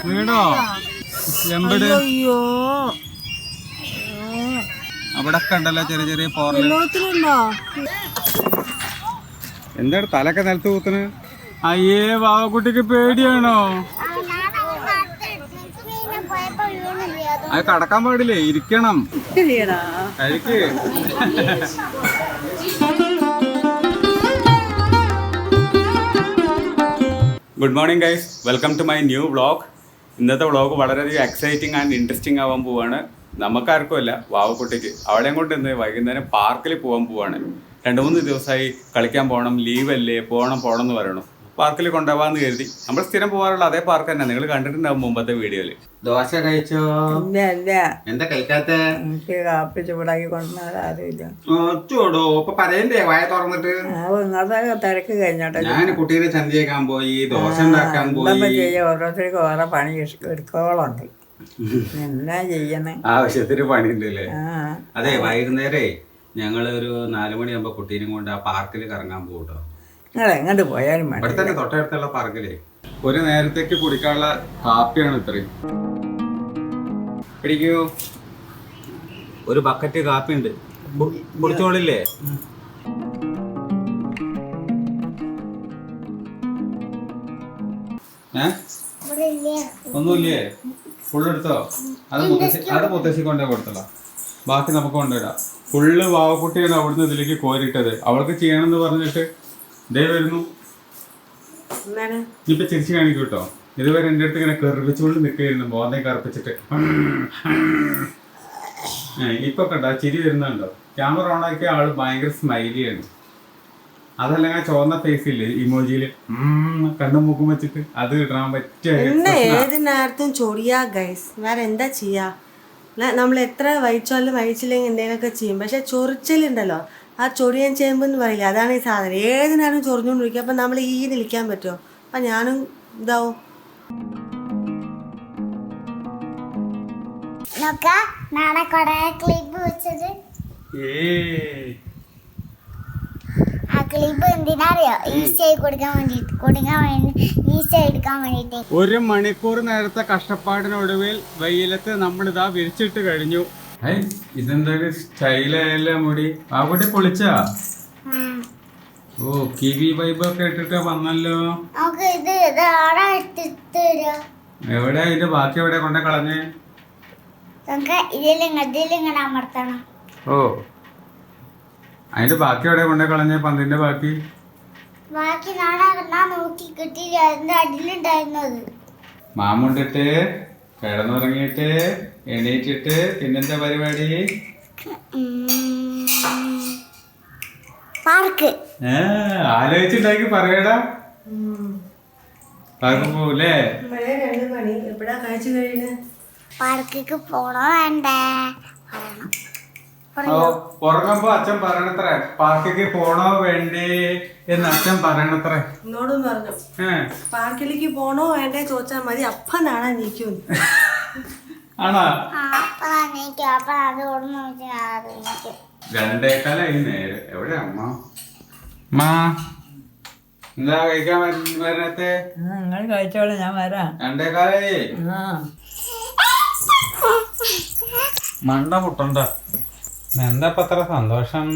വീണോ? എമ്പട് അവിടെ ഉണ്ടല്ലോ ചെറിയ ചെറിയ പോറല്. എന്താണ് തലക്കെ നിലത്ത് കൂത്തിന്? അയ്യേ വാവക്കുട്ടിക്ക് പേടിയാണോ? അത് കടക്കാൻ പാടില്ലേ, ഇരിക്കണം. കഴിക്ക്. Good morning guys, welcome to my new vlog. ഇന്നത്തെ വ്ളോഗ് വളരെയധികം എക്സൈറ്റിംഗ് ആൻഡ് ഇൻട്രസ്റ്റിംഗ് ആവാൻ പോവാണ്. നമുക്കാർക്കുമല്ല, വാവക്കുട്ടിക്ക്. അവിടെയും കൊണ്ട് ഇന്ന് വൈകുന്നേരം പാർക്കിൽ പോകാൻ പോവാണ്. 2-3 ദിവസമായി കളിക്കാൻ പോകണം, ലീവല്ലേ, പോകണം എന്ന് പറയണം. പാർക്കിൽ കൊണ്ടുപോകാന്ന് കരുതി. നമ്മൾ സ്ഥിരം പോകാറുള്ള അതേ പാർക്ക് തന്നെ, നിങ്ങൾ കണ്ടിട്ടുണ്ടാവും മുമ്പത്തെ വീഡിയോയില്. ദോശ കഴിച്ചോ? എന്താ കഴിക്കാത്ത? കാപ്പി ചൂടാക്കി കൊണ്ടുവന്നാലും ചൂടോ ഇപ്പൊ പറയണ്ടേ വായ തുറന്നിട്ട്? തിരക്ക് കഴിഞ്ഞോട്ടെ. ഞാൻ കുട്ടീനെ ചന്തയേക്കാൻ പോയി, ദോശ ഉണ്ടാക്കാൻ പോയി. ഓരോരുത്തർക്ക് ഓരോ പണി എടുക്കോളുണ്ട്. എന്നാ ചെയ്യണേ, ആവശ്യത്തിന് പണിയുണ്ട് അല്ലേ? അതെ, വൈകുന്നേരേ ഞങ്ങളൊരു 4 മണിയാകുമ്പോ കുട്ടീനെ കൊണ്ട് ആ പാർക്കിൽ കറങ്ങാൻ പോകട്ടോ. നിങ്ങൾ എങ്ങോട്ട് പോയാലും ഇവിടെ തന്നെ തൊട്ടടുത്തുള്ള പാർക്കിലേ. ഒരു നേരത്തേക്ക് കുടിക്കാനുള്ള കാപ്പിയാണ് ഇത്രയും. പിടിക്കൂ, ഒരു ബക്കറ്റ് കാപ്പി ഉണ്ട്, കുടിച്ചോളില്ലേ? ഒന്നുമില്ലേ? ഫുള്ളെടുത്തോ? അത് മുത്തശ്ശി കൊണ്ടേ കൊടുത്തല്ലോ, ബാക്കി നമുക്ക് കൊണ്ടുവിടാം. ഫുള്ള് വാവക്കുട്ടിയാണ് അവിടുന്ന് ഇതിലേക്ക് കോരിട്ടത്. അവൾക്ക് ചെയ്യണമെന്ന് പറഞ്ഞിട്ട് ദേ വരുന്നു. ഇപ്പൊ ചിരിച്ചു കാണിക്കും കേട്ടോ. ഇതുവരെ എൻ്റെ അടുത്ത് ഇങ്ങനെ കെറിപ്പിച്ചുകൊണ്ട് നിൽക്കുകയായിരുന്നു, ബോധം കറുപ്പിച്ചിട്ട്. ഇപ്പൊ കണ്ടോ ചിരി വരുന്നുണ്ടോ? ക്യാമറ ഓണാക്കിയ ആള് ഭയങ്കര സ്മൈലിയാണ്. അതല്ലെങ്കിൽ ചുവന്ന ഫേസ് ഇല്ലേ ഇമോജിയില്, കണ്ണും മൂക്കും വെച്ചിട്ട് അത് ഇടാൻ പറ്റിയ. ഏത് നേരത്തും ചൊറിയാ ഗൈസ്, വേറെ എന്താ ചെയ്യാ? നമ്മൾ എത്ര വഹിച്ചാലും വഹിച്ചില്ലെങ്കിൽ എന്തെങ്കിലുമൊക്കെ ചെയ്യും. പക്ഷെ ചൊറിച്ചിലുണ്ടല്ലോ, ആ ചൊറിയാൻ ചെയ്യുമ്പോൾ എന്ന് പറയില്ല, അതാണ് ഈ സാധനം. ഏത് നേരം ചൊറിഞ്ഞുകൊണ്ടിരിക്കും. അപ്പം നമ്മൾ ഈ നിൽക്കാൻ പറ്റുമോ? അപ്പം ഞാനും ഇതാവും. ഒരു മണിക്കൂർ നേരത്തെ കഷ്ടപ്പാടിനൊടുവിൽ വെയിലത്ത് നമ്മളിതാ വിരിച്ചിട്ട് കഴിഞ്ഞു. ഇതെന്തായാലും സ്റ്റൈലായല്ലേ മുടി. അവിടെ പൊളിച്ചാ? ഓ, കിവി വൈബൊക്കെ ഇട്ടിട്ട് വന്നല്ലോ. എവിടെ ഇതിന്റെ ബാക്കി എവിടെ കൊണ്ട കളഞ്ഞേ? ഓ, അതിന്റെ ബാക്കി എവിടെ കൊണ്ട കളഞ്ഞേ? പന്തിന്റെ ബാക്കി മാമുണ്ടിട്ട് കിടന്നുറങ്ങിയിട്ട് എണീറ്റിട്ട് പിന്നെന്താ പരിപാടി? ആലോചിച്ചുണ്ടാക്കി പറയടാ. പാർക്ക് പോവൂലേ? പാർക്കിക്ക് പോണോ വേണ്ടേ? ഉറങ്ങുമ്പോ അച്ഛൻ പറയണത്രേ, പാർക്കിക്ക് പോണോ വേണ്ടേ എന്ന് അച്ഛൻ പറയണത്രേ. എന്നോടും പറഞ്ഞു, പാർക്കിലേക്ക് പോണോ വേണ്ടേ ചോദിച്ചാൽ മതി, അപ്പ നാളെ നീക്കും. ആണോ? 2:15 നേരം. എവിടെ അമ്മ? എന്താ കഴിക്കാൻ വരണത്തെ? നിങ്ങൾ കഴിച്ചോളൂ, ഞാൻ വരാം. 2:15. മണ്ട മുട്ടണ്ട. എന്താ ഇപ്പൊ അത്ര സന്തോഷം?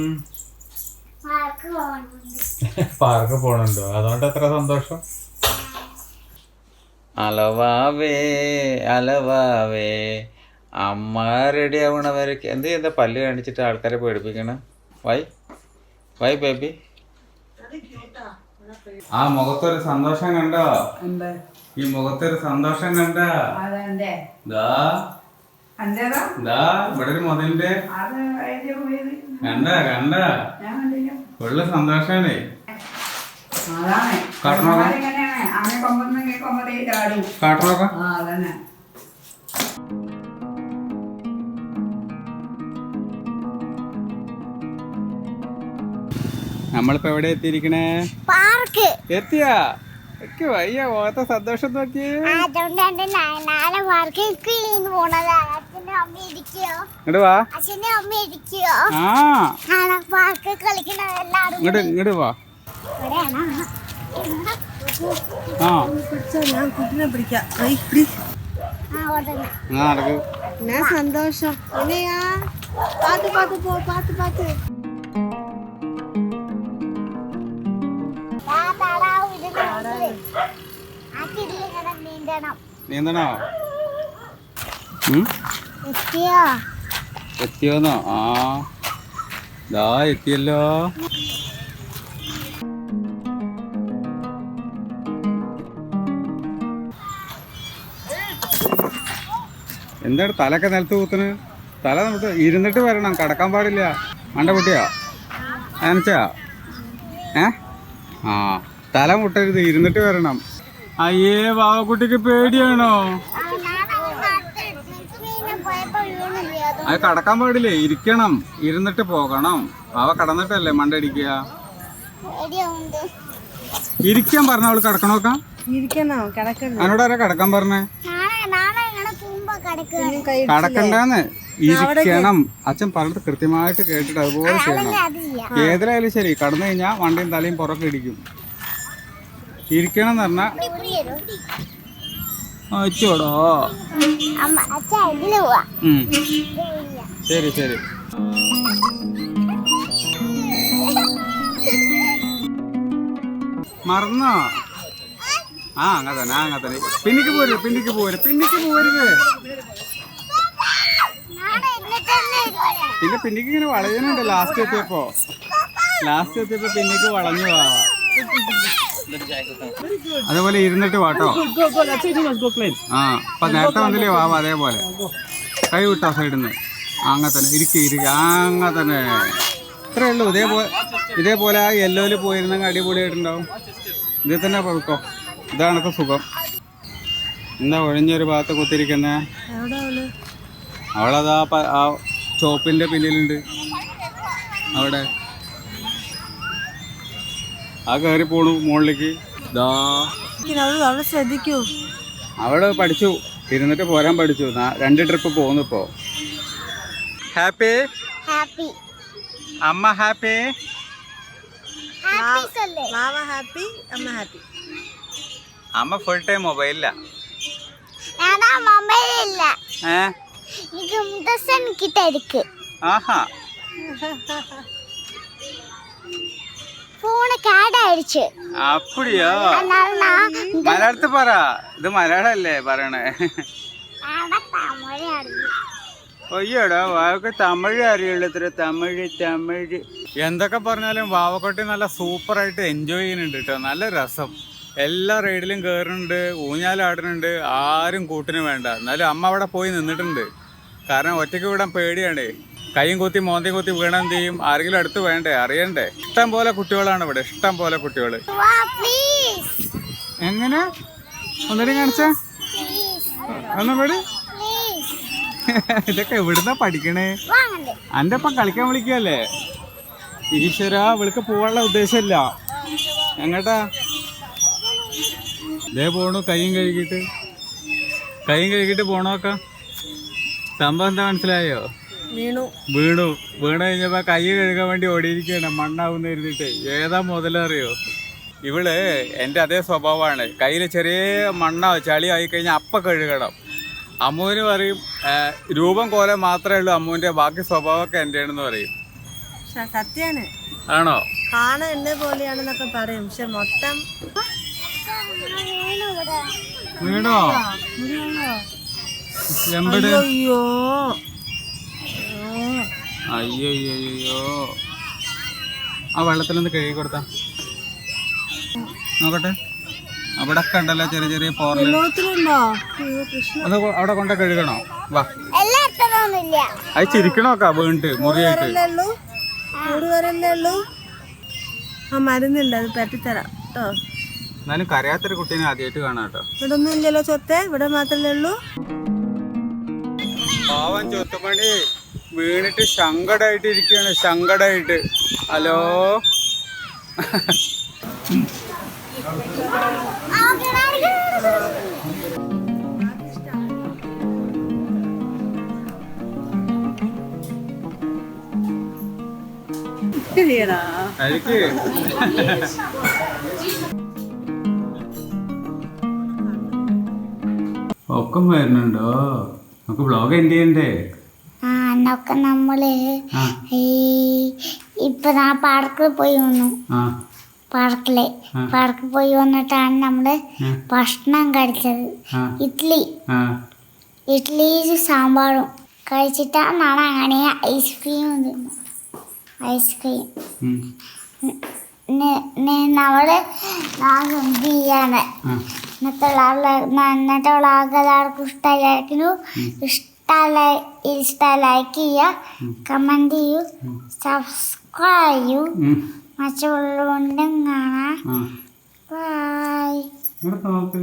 പാർക്ക് പോണുണ്ടോ, അതുകൊണ്ട് എത്ര സന്തോഷം? അലവാവേ അലവാവേ, അമ്മ റെഡി ആവണവരൊക്കെ എന്താ പല്ല് കാണിച്ചിട്ട് ആൾക്കാരെ പേടിപ്പിക്കണം? Y baby. ആ മുഖത്തൊരു സന്തോഷം കണ്ടോ? ഈ മുഖത്തൊരു സന്തോഷം കണ്ടോ? ഇവിടെ ഒരു മുതലിന്റെ കണ്ട ഫുള്ള് സന്തോഷാണേ. കാട്ടണോക്ക. നമ്മളിപ്പോ എവിടെ എത്തിയിരിക്കണേ? പാർക്ക് എത്തിയാ? വയ്യ പോകത്തെ സന്തോഷം നോക്കിയേ. ഇങ്ങോട്ട് വാ, ഇങ്ങോട്ട് വാ. ആ പിടിച്ചോ, ഞാൻ കുട്ടിനെ പിടിക്കാം. ഐ, പിടി. എന്നാ നടക്ക്. ഞാൻ സന്തോഷം. ഇനിയാ പാത്ത് പാത്ത് പോ, പാത്ത് പാത്ത്. നീന്തണോ? എത്തിയോന്നോ? ആ ദാ എത്തിയല്ലോ. എന്താണ് തലയൊക്കെ നിലത്ത് കൂത്തിന്? തല നമുക്ക് ഇരുന്നിട്ട് വരണം, കടക്കാൻ പാടില്ല. മണ്ട പൊട്ടിയാ നനച്ചാ? ആ തല മുട്ടരുത്, ഇരുന്നിട്ട് വരണം. അയ്യേ വാവക്കുട്ടിക്ക് പേടിയാണോ? അത് കടക്കാൻ പാടില്ലേ, ഇരിക്കണം, ഇരുന്നിട്ട് പോകണം. വാവ കടന്നിട്ടല്ലേ മണ്ടടിക്കുക. ഇരിക്കാൻ പറഞ്ഞ അവള് കടക്കണോക്കാം. ഇരിക്കണോ? കിടക്കണോ? അതിനോടാരാ കടക്കാൻ പറഞ്ഞേ? കടക്കണ്ടെന്ന്, ഇരിക്കണം. അച്ഛൻ പറഞ്ഞത് കൃത്യമായിട്ട് കേട്ടിട്ട് അതുപോലെ ചെയ്യണം. ഏതിലായാലും ശരി, കടന്നു കഴിഞ്ഞാൽ വണ്ടിയും തലയും പുറക്കെ ഇടിക്കും. ഇരിക്കണം എന്ന് പറഞ്ഞാ അച്ചോടോ. ശരി ശരി. മറന്നോ? ആ അങ്ങനെ തന്നെ, അങ്ങനെ തന്നെ. പിന്നിക്ക് പോരുത്, പിന്നിക്ക് പോരുത്, പിന്നിക്ക് പോരുത്. പിന്നെ പിന്നിക്ക് ഇങ്ങനെ വളയുന്നുണ്ട്. ലാസ്റ്റ് എത്തിയപ്പോ പിന്നിക്ക് വളഞ്ഞു പോവാ. അതേപോലെ ഇരുന്നിട്ട് വാട്ടോ. ആ അപ്പൊ നേരത്തെ വന്നില്ലേ വാവ, അതേപോലെ കൈ വിട്ടോ സൈഡിൽ നിന്ന്. അങ്ങനെ തന്നെ ഇരിക്കുക, അങ്ങനെ തന്നെ. ഇത്രേ ഉള്ളൂ. ഇതേപോലെ ആ യെല്ലോയിൽ പോയിരുന്നെങ്കിൽ അടിപൊളിയായിട്ടുണ്ടാവും. ഇതിൽ തന്നെ പോയിക്കോ. ഇതാണ് ഇപ്പൊ സുഖം. എന്താ ഒഴിഞ്ഞൊരു ഭാഗത്ത് കുത്തിരിക്കുന്നേ? അവളതാ ആ ചോപ്പിന്റെ പിന്നിലുണ്ട് അവിടെ. ആ കയറി പോണു മുകളിലേക്ക്. ശ്രദ്ധിക്കൂ. അവള് പഠിച്ചു, ഇരുന്നിട്ട് പോരാൻ പഠിച്ചു. 2 ട്രിപ്പ് പോകുന്നു ഇപ്പോ. ഹാപ്പി അമ്മ, ഹാപ്പി മാമ ഹാപ്പി, അമ്മ ഹാപ്പി. അമ്മ ഫുൾ ടൈം മൊബൈലില്ല. ആഹാ അപ്പടിയോ? മലയാളത്തിൽ പറ. ഇത് മലയാളല്ലേ പറയണേ? ഒയ്യോടാ വാവക്ക് തമിഴ് അറിയുള്ളൂ. ഇത്ര തമിഴ്. എന്തൊക്കെ പറഞ്ഞാലും വാവക്കോട്ടി നല്ല സൂപ്പറായിട്ട് എൻജോയ് ചെയ്യുന്നുണ്ട് കേട്ടോ. നല്ല രസം. എല്ലാ റൈഡിലും കയറുന്നുണ്ട്, ഊഞ്ഞാലാടുന്നുണ്ട്. ആരും കൂട്ടിന് വേണ്ട. എന്നാലും അമ്മ അവിടെ പോയി നിന്നിട്ടുണ്ട്. കാരണം ഒറ്റയ്ക്ക് വിടാൻ പേടിയാണ്. കൈയും കുത്തി മോന്തയും കുത്തി വീണാൻ എന്ത് ചെയ്യും? ആരെങ്കിലും അടുത്ത് വേണ്ടേ, അറിയണ്ടേ? ഇഷ്ടം പോലെ കുട്ടികളാണ് ഇവിടെ, ഇഷ്ടം പോലെ കുട്ടികൾ. എങ്ങനെ ഒന്നടി കാണിച്ച ഒന്നുകൂടി. ഇതൊക്കെ എവിടുന്നാ പഠിക്കണേ? എൻ്റെ ഒപ്പം കളിക്കാൻ വിളിക്കല്ലേ? ഈശ്വര, ഇവൾക്ക് പോവാനുള്ള ഉദ്ദേശമില്ല. എങ്ങട്ടാ? ഇതേ പോണു. കൈയും കഴുകിട്ട് പോണോക്ക. സംഭവം എന്താ മനസ്സിലായോ? വീണു കഴിഞ്ഞപ്പോ കൈ കഴുകാൻ വേണ്ടി ഓടിയിരിക്കുകയാണ്, മണ്ണാവുന്ന ഇരുന്നിട്ട്. ഏതാ മുതലറിയോ? ഇവള് എൻ്റെ അതേ സ്വഭാവമാണ്. കയ്യിൽ ചെറിയ മണ്ണോ ചളി ആയി കഴിഞ്ഞാൽ അപ്പം കഴുകണം. അമ്മുവിന് പറയും രൂപം കോലം മാത്രമേ ഉള്ളൂ അമ്മുവിൻ്റെ, ബാക്കി സ്വഭാവമൊക്കെ എൻ്റെയാണെന്ന് പറയും. സത്യാണ്. ആണോ? കാണാൻ എന്നെ പോലെയാണെന്നൊക്കെ പറയും, പക്ഷെ മൊത്തം വീണോ? എമ്പട്? അയ്യോ ആ വെള്ളത്തിലൊന്ന് കഴുകി കൊടുത്താ നോക്കട്ടെ. അവിടെ ഒക്കെ ഉണ്ടല്ലോ ചെറിയ ചെറിയ പോറല്. അത് അവിടെ കൊണ്ട കഴുകണോ? വാ, അത് ചിരിക്കണോക്കാ വീണിട്ട് മുറിയായിട്ട്. ആ മരുന്നുണ്ട്, അത് പറ്റിത്തരാം കേട്ടോ. എന്നാലും കരയാത്തൊരു കുട്ടീനെ ആദ്യമായിട്ട് കാണാം കേട്ടോ. ഇവിടെ ഒന്നും ഇല്ലല്ലോ ചൊത്തെ, ഇവിടെ മാത്രല്ലേ ഉള്ളൂ. പാവൻ ചൊത്തുമണി വീണിട്ട് സങ്കടായിട്ട് ഇരിക്കുകയാണ്, സങ്കടായിട്ട്. ഹലോ ഒക്കെ വരുന്നുണ്ടോ? നമുക്ക് വ്ളോഗ് എൻഡ് ചെയ്യണ്ടേ? എന്നൊക്കെ നമ്മള് ആ ഈ ഇപ്പൊ ഞാൻ പാർക്കിൽ പോയി വന്നു. ആ പാർക്കിൽ പോയി വന്നിട്ടാണ് നമ്മള് ഭക്ഷണം കഴിച്ചത്. ആ ആ ഇഡ്ഡലി സാമ്പാറും കഴിച്ചിട്ടാണ് അങ്ങനെ ഐസ്ക്രീം തിന്നു. ഐസ്ക്രീം ഉം. നമ്മള് ഞാൻ എന്ത് ചെയ്യാണ് ഇന്നത്തെ വ്ളോഗ് എല്ലാവർക്കും ഇഷ്ടമായി ലൈക്ക് ചെയ്യുക, കമൻറ്റ് ചെയ്യൂ, സബ്സ്ക്രൈബ് ചെയ്യൂ. മറ്റുള്ളവരുണ്ടും കാണാം. ആ ബൈ. ഇവിടെ നോക്ക്.